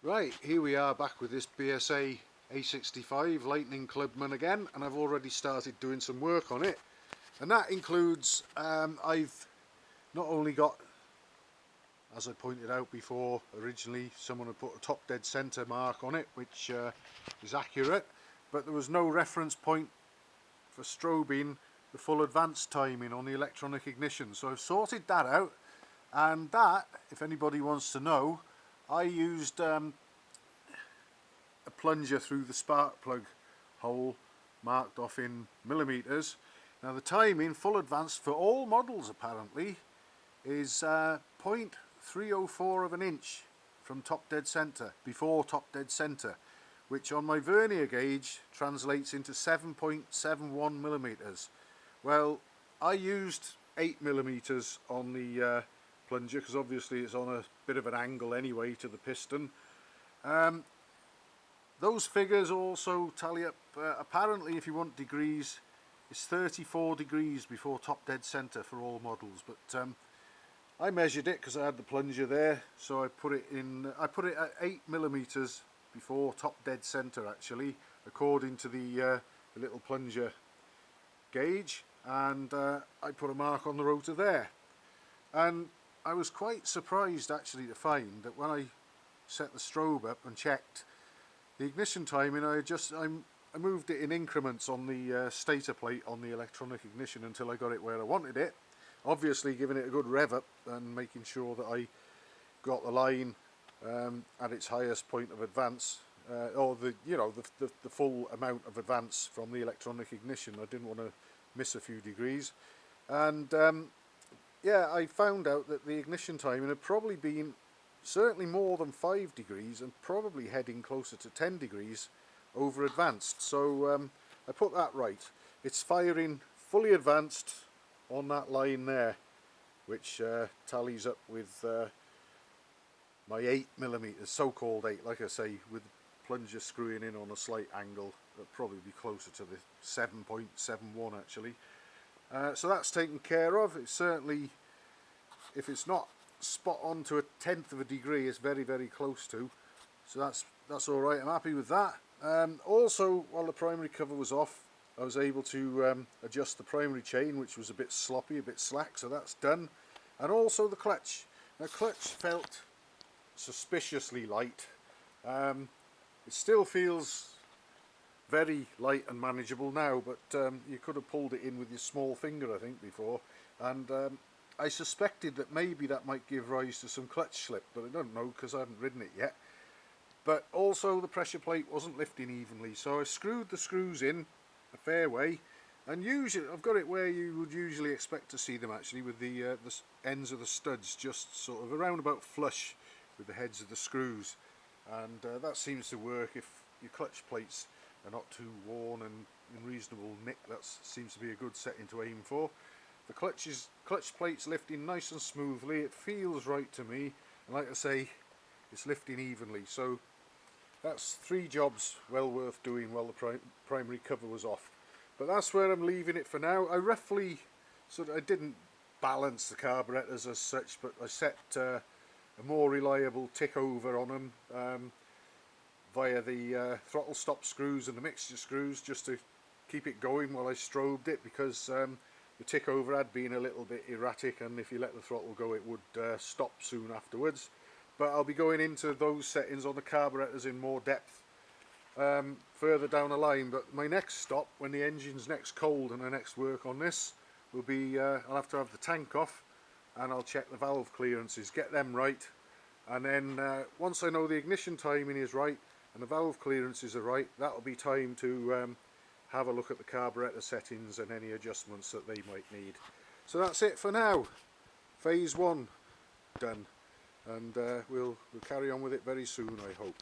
Right, here we are back with this BSA A65 Lightning Clubman again, and I've already started doing some work on it, and that includes I've not only got, as I pointed out before, originally someone had put a top dead centre mark on it, which is accurate, but there was no reference point for strobing the full advanced timing on the electronic ignition, so I've sorted that out. And that, if anybody wants to know, I used a plunger through the spark plug hole marked off in millimetres. Now the timing, full advanced for all models apparently, is 0.304 of an inch from top dead centre, before top dead centre, which on my vernier gauge translates into 7.71 millimetres. Well, I used 8 millimetres on the plunger because obviously it's on a bit of an angle anyway to the piston. Those figures also tally up, apparently if you want degrees, it's 34 degrees before top dead centre for all models, but I measured it because I had the plunger there, so I put it at 8 millimetres before top dead centre actually, according to the little plunger gauge, and I put a mark on the rotor there. And I was quite surprised actually to find that when I set the strobe up and checked the ignition timing, I moved it in increments on the stator plate on the electronic ignition until I got it where I wanted it, obviously giving it a good rev up and making sure that I got the line at its highest point of advance, or the full amount of advance from the electronic ignition. I didn't want to miss a few degrees, and yeah, I found out that the ignition timing had probably been certainly more than 5 degrees and probably heading closer to 10 degrees over advanced. So I put that right. It's firing fully advanced on that line there, which tallies up with my 8 millimetres, so-called 8, like I say, with the plunger screwing in on a slight angle. It'll probably be closer to the 7.71 actually. So that's taken care of. It's certainly, if it's not spot on to a tenth of a degree, it's very, very close to. So that's all right. I'm happy with that. Also, while the primary cover was off, I was able to adjust the primary chain, which was a bit sloppy, a bit slack. So that's done. And also the clutch. Now, clutch felt suspiciously light. It still feels very light and manageable now, but you could have pulled it in with your small finger, I think, before, and I suspected that maybe that might give rise to some clutch slip, but I don't know because I haven't ridden it yet. But also the pressure plate wasn't lifting evenly, so I screwed the screws in a fair way, and usually I've got it where you would usually expect to see them actually, with the ends of the studs just sort of around about flush with the heads of the screws, and that seems to work if your clutch plates are not too worn and in reasonable nick. That seems to be a good setting to aim for. The clutch plate's lifting nice and smoothly. It feels right to me, and like I say, it's lifting evenly. So that's 3 jobs well worth doing while the primary cover was off. But that's where I'm leaving it for now. I roughly I didn't balance the carburetors as such, but I set a more reliable tickover on them via the throttle stop screws and the mixture screws, just to keep it going while I strobed it, because the tickover had been a little bit erratic, and if you let the throttle go it would stop soon afterwards. But I'll be going into those settings on the carburetors in more depth further down the line. But my next stop, when the engine's next cold and I next work on this, will be I'll have to have the tank off, and I'll check the valve clearances, get them right, and then once I know the ignition timing is right and the valve clearances are right, that'll be time to have a look at the carburetor settings and any adjustments that they might need. So that's it for now. Phase 1 done, and we'll carry on with it very soon, I hope.